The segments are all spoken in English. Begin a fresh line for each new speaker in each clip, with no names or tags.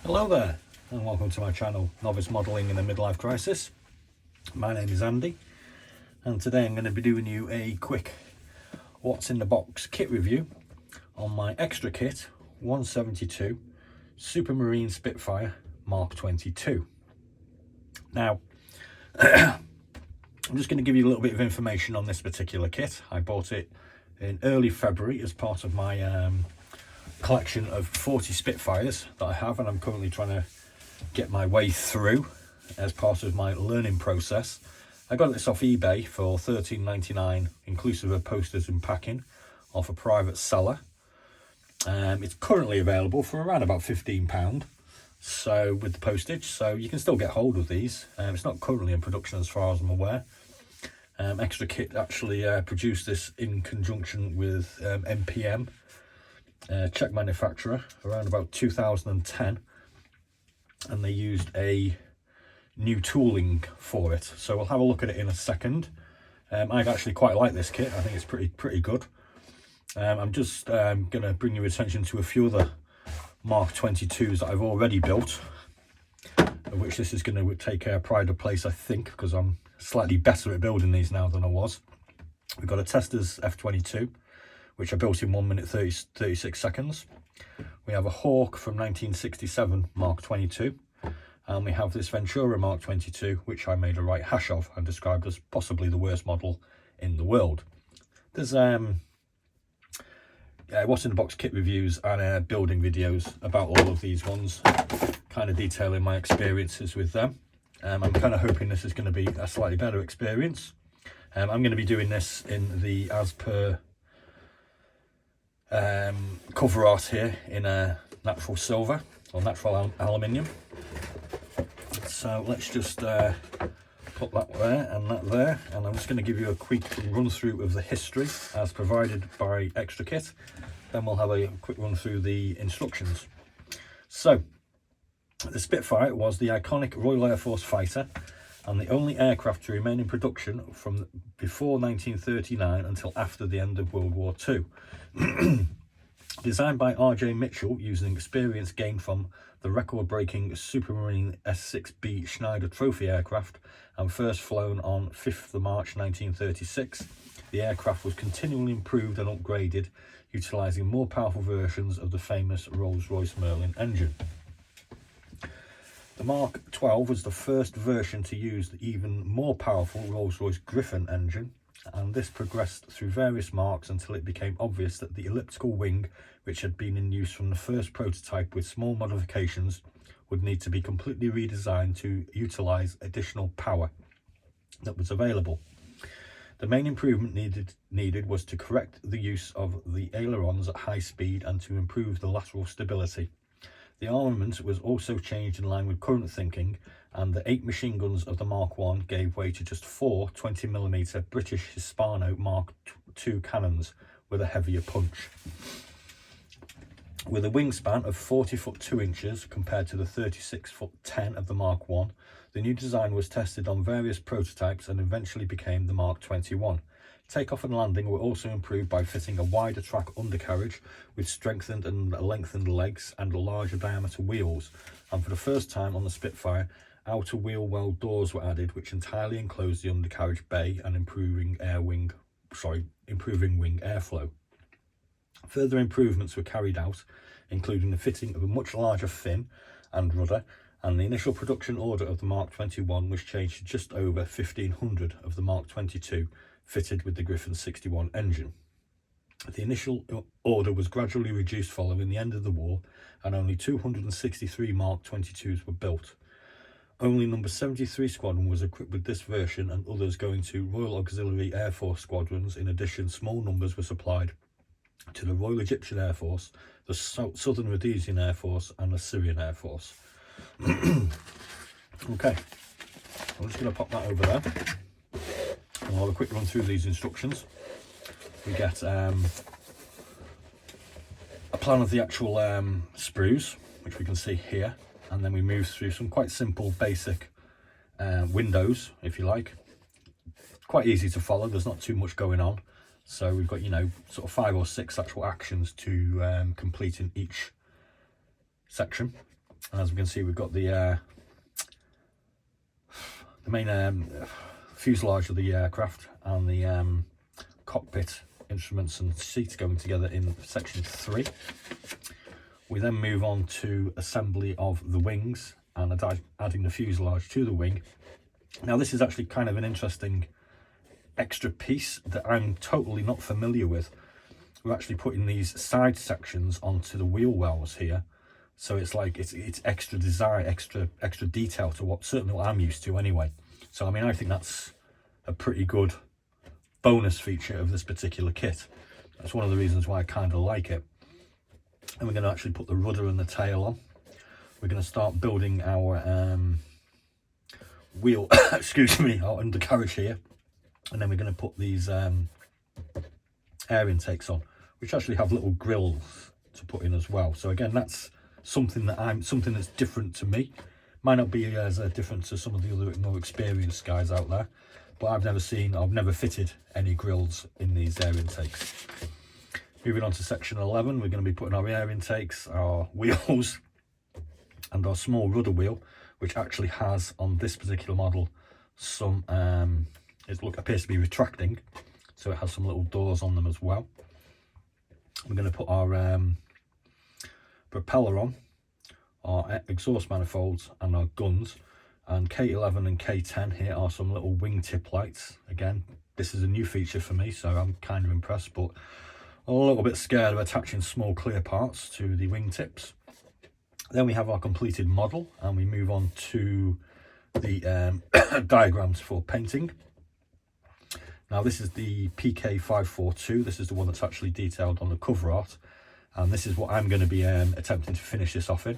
Hello there and welcome to my channel, Novice Modelling in a Midlife Crisis. My name is Andy and today I'm going to be doing you a quick what's in the box kit review on my XTRAKIT 172 Supermarine Spitfire Mark 22. Now I'm just going to give you a little bit of information on this particular kit. I bought it in early February as part of my collection of 40 Spitfires that I have, and I'm currently trying to get my way through as part of my learning process. I got this off eBay for $13.99 inclusive of posters and packing off a private seller. It's currently available for around about £15, so with the postage, so you can still get hold of these. It's not currently in production as far as I'm aware. XTRAKIT actually produced this in conjunction with NPM, Czech manufacturer, around about 2010, and they used a new tooling for it, so we'll have a look at it in a second. I actually quite like this kit. I think it's pretty good. I'm just going to bring your attention to a few other Mark 22s that I've already built, of which this is going to take pride of place, I think, because I'm slightly better at building these now than I was. We've got a Tester's F22, which I built in 1 minute 36 seconds. We have a Hawk from 1967 Mark 22, and we have this Ventura Mark 22, which I made a right hash of and described as possibly the worst model in the world. There's what's in the box kit reviews and building videos about all of these ones, kind of detailing my experiences with them. I'm kind of hoping this is going to be a slightly better experience. I'm going to be doing this in the as per cover art here in a natural silver or natural aluminium. So let's just put that there and that there, and I'm just going to give you a quick run through of the history as provided by XTRAKIT. Then we'll have a quick run through the instructions. So the Spitfire was the iconic Royal Air Force fighter and the only aircraft to remain in production from before 1939 until after the end of World War II. Designed by R.J. Mitchell using experience gained from the record-breaking Supermarine S6B Schneider Trophy aircraft and first flown on 5th of March 1936, the aircraft was continually improved and upgraded, utilising more powerful versions of the famous Rolls-Royce Merlin engine. The Mark 12 was the first version to use the even more powerful Rolls-Royce Griffon engine, and this progressed through various marks until it became obvious that the elliptical wing, which had been in use from the first prototype with small modifications, would need to be completely redesigned to utilise additional power that was available. The main improvement needed was to correct the use of the ailerons at high speed and to improve the lateral stability. The armament was also changed in line with current thinking, and the 8 machine guns of the Mark I gave way to just 4 20mm British Hispano Mark II cannons with a heavier punch. With a wingspan of 40 foot 2 inches compared to the 36 foot 10 of the Mark I, the new design was tested on various prototypes and eventually became the Mark 21. Takeoff and landing were also improved by fitting a wider track undercarriage with strengthened and lengthened legs and larger diameter wheels, and for the first time on the Spitfire, outer wheel well doors were added which entirely enclosed the undercarriage bay and improving wing airflow. Further improvements were carried out, including the fitting of a much larger fin and rudder, and the initial production order of the Mark 21 was changed to just over 1,500 of the Mark 22 fitted with the Griffon 61 engine. The initial order was gradually reduced following the end of the war, and only 263 Mark 22s were built. Only number 73 Squadron was equipped with this version, and others going to Royal Auxiliary Air Force squadrons. In addition, small numbers were supplied to the Royal Egyptian Air Force, the Southern Rhodesian Air Force and the Syrian Air Force. Okay, I'm just going to pop that over there. And we'll have a quick run through these instructions. We get a plan of the actual sprues, which we can see here, and then we move through some quite simple basic windows, if you like. Quite easy to follow, there's not too much going on. So we've got, you know, sort of 5 or 6 actual actions to complete in each section. And as we can see, we've got the main fuselage of the aircraft and the cockpit instruments and seats going together in section 3. We then move on to assembly of the wings and adding the fuselage to the wing. Now this is actually kind of an interesting extra piece that I'm totally not familiar with. We're actually putting these side sections onto the wheel wells here, so it's like it's extra design, extra detail to certainly what I'm used to anyway. So I mean, I think that's a pretty good bonus feature of this particular kit. That's one of the reasons why I kind of like it. And we're going to actually put the rudder and the tail on. We're going to start building our wheel excuse me, our undercarriage here, and then we're going to put these air intakes on, which actually have little grills to put in as well. So again, that's something that's different to me. Might not be as different to some of the other more experienced guys out there, but I've never fitted any grills in these air intakes. Moving on to section 11, we're going to be putting our air intakes, our wheels, and our small rudder wheel, which actually has on this particular model some appears to be retracting, so it has some little doors on them as well. We're going to put our propeller on, our exhaust manifolds and our guns, and K11 and K10 here are some little wingtip lights. Again, this is a new feature for me, so I'm kind of impressed, but a little bit scared of attaching small clear parts to the wingtips. Then we have our completed model, and we move on to the diagrams for painting. Now this is the PK542. This is the one that's actually detailed on the cover art, and this is what I'm going to be attempting to finish this off in.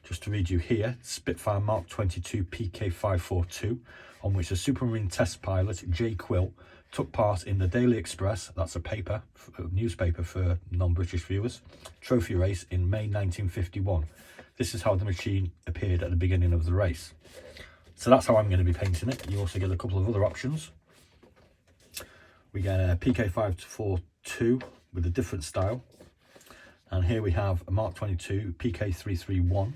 Just to read you here, Spitfire Mark 22 PK542, on which the Supermarine test pilot J. Quill took part in the Daily Express, that's a newspaper for non-British viewers, trophy race in May 1951. This is how the machine appeared at the beginning of the race. So that's how I'm going to be painting it. You also get a couple of other options. We get a PK542 with a different style. And here we have a Mark 22 PK331,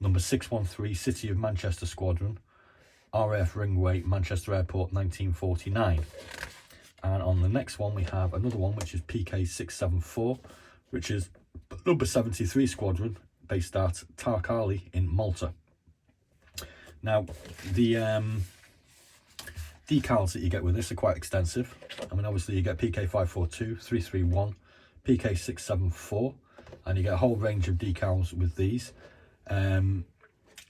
number 613, City of Manchester Squadron, RAF Ringway, Manchester Airport, 1949. And on the next one, we have another one, which is PK674, which is number 73 Squadron, based at Tarkali in Malta. Now, the decals that you get with this are quite extensive. I mean, obviously you get PK542, 331, PK674, and you get a whole range of decals with these.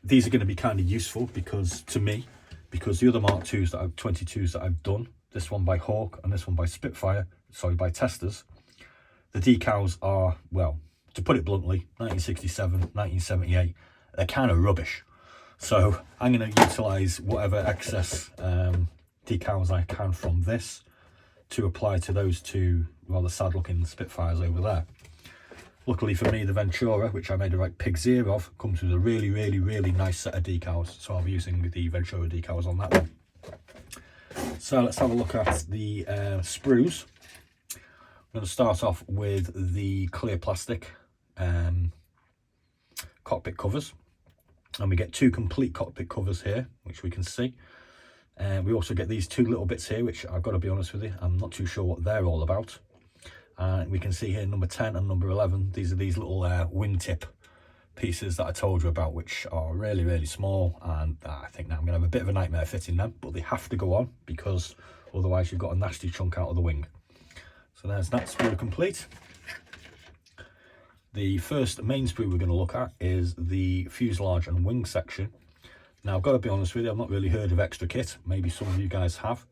These are going to be kind of useful because the other Mark 22s that I've done, this one by Hawk and this one by Spitfire, sorry, by Testers, the decals are, well, to put it bluntly, 1967, 1978, they're kind of rubbish. So I'm going to utilise whatever excess decals I can from this to apply to those two rather sad looking Spitfires over there. Luckily for me, the Ventura, which I made a right pig's ear of, comes with a really, really, really nice set of decals. So I'll be using the Ventura decals on that one. So let's have a look at the sprues. I'm going to start off with the clear plastic cockpit covers. And we get two complete cockpit covers here, which we can see. We also get these two little bits here, which I've got to be honest with you, I'm not too sure what they're all about. We can see here number 10 and number 11, these are these little wingtip pieces that I told you about, which are really, really small, and I think now I'm going to have a bit of a nightmare fitting them, but they have to go on because otherwise you've got a nasty chunk out of the wing. So there's that sprue complete. The first main sprue we're going to look at is the fuselage and wing section. Now I've got to be honest with you, I've not really heard of XTRAKIT, maybe some of you guys have,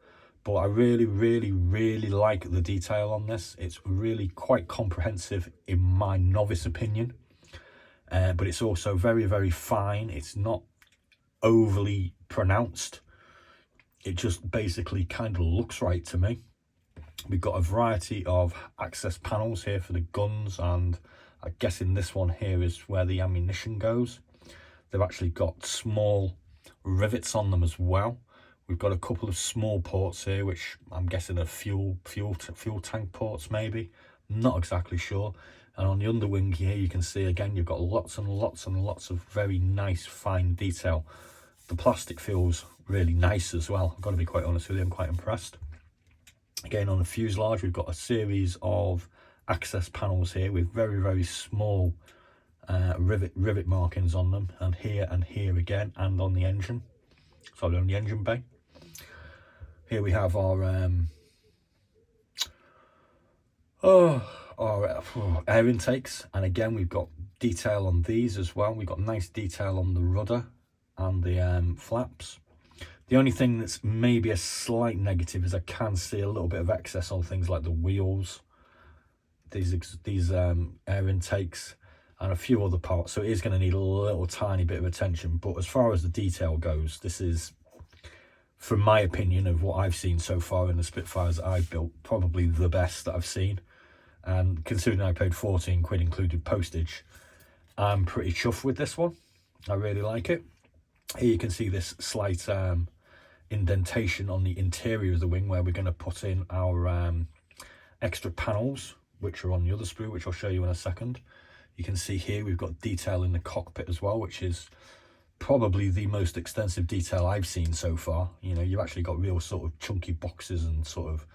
but I really, really, really like the detail on this. It's really quite comprehensive in my novice opinion, but it's also very, very fine. It's not overly pronounced. It just basically kind of looks right to me. We've got a variety of access panels here for the guns, and I guess in this one here is where the ammunition goes. They've actually got small rivets on them as well. We've got a couple of small ports here, which I'm guessing are fuel tank ports maybe. Not exactly sure. And on the underwing here, you can see again, you've got lots and lots and lots of very nice fine detail. The plastic feels really nice as well. I've got to be quite honest with you, I'm quite impressed. Again, on the fuselage, we've got a series of access panels here with very, very small rivet markings on them, and here again, and on the engine, sorry, on the engine bay. Here we have our air intakes, and again we've got detail on these as well. We've got nice detail on the rudder and the flaps. The only thing that's maybe a slight negative is I can see a little bit of excess on things like the wheels, these air intakes, and a few other parts, so it is going to need a little tiny bit of attention. But as far as the detail goes, this is, from my opinion of what I've seen so far in the Spitfires that I've built, probably the best that I've seen. And considering I paid 14 quid included postage, I'm pretty chuffed with this one. I really like it. Here you can see this slight indentation on the interior of the wing where we're going to put in our extra panels, which are on the other sprue, which I'll show you in a second. You can see here we've got detail in the cockpit as well, which is probably the most extensive detail I've seen so far. You know, you've actually got real sort of chunky boxes and sort of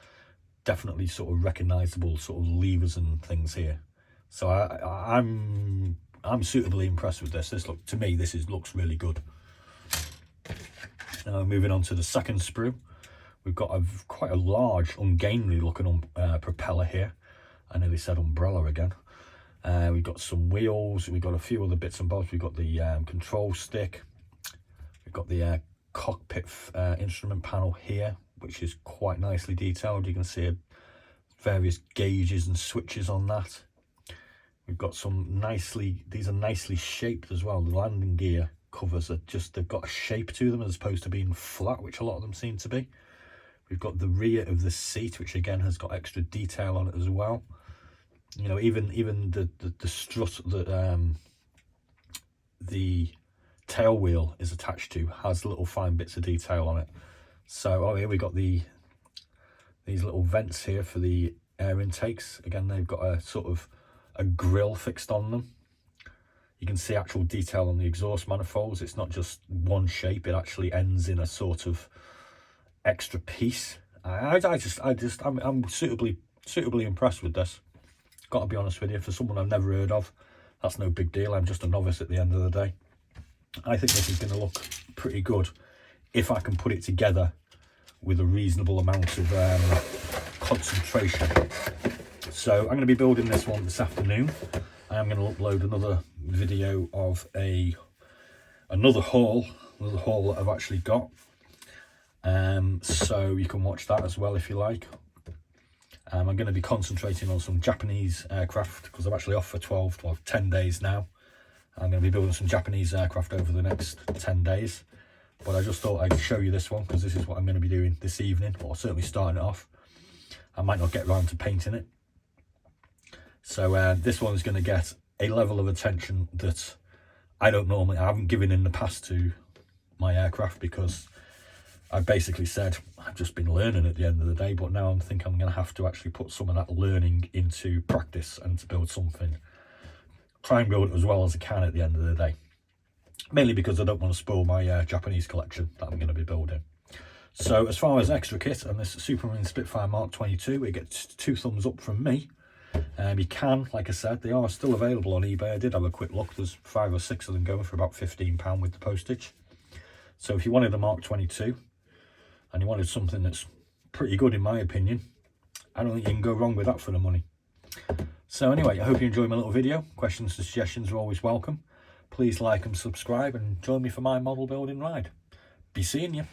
definitely sort of recognizable sort of levers and things here. So I'm suitably impressed with this. To me, this looks really good. Now moving on to the second sprue, we've got quite a large, ungainly looking propeller here. I nearly said umbrella again. We've got some wheels, we've got a few other bits and bobs. We've got the control stick, we've got the cockpit instrument panel here, which is quite nicely detailed. You can see various gauges and switches on that. We've got these are nicely shaped as well. The landing gear covers are they've got a shape to them as opposed to being flat, which a lot of them seem to be. We've got the rear of the seat, which again has got extra detail on it as well. You know, even the strut that the tail wheel is attached to has little fine bits of detail on it. So here we got these little vents here for the air intakes. Again, they've got a sort of a grill fixed on them. You can see actual detail on the exhaust manifolds. It's not just one shape, it actually ends in a sort of extra piece. I'm suitably impressed with this. Got to be honest with you, for someone I've never heard of, that's no big deal. I'm just a novice at the end of the day. I think this is going to look pretty good if I can put it together with a reasonable amount of concentration. So I'm going to be building this one this afternoon. I am going to upload another video of another haul that I've actually got. So you can watch that as well if you like. I'm going to be concentrating on some Japanese aircraft because I'm actually off for 10 days now. I'm going to be building some Japanese aircraft over the next 10 days. But I just thought I'd show you this one because this is what I'm going to be doing this evening, or certainly starting it off. I might not get around to painting it. So this one's going to get a level of attention that I haven't given in the past to my aircraft, because I basically said I've just been learning at the end of the day, but now I think I'm going to have to actually put some of that learning into practice and to build something. Try and build it as well as I can at the end of the day. Mainly because I don't want to spoil my Japanese collection that I'm going to be building. So as far as XTRAKIT and this Supermarine Spitfire Mark 22, it gets 2 thumbs up from me. You can, like I said, they are still available on eBay. I did have a quick look. There's 5 or 6 of them going for about £15 with the postage. So if you wanted a Mark 22 and you wanted something that's pretty good in my opinion, I don't think you can go wrong with that for the money. So anyway, I hope you enjoyed my little video. Questions and suggestions are always welcome. Please like and subscribe and join me for my model building ride. Be seeing you.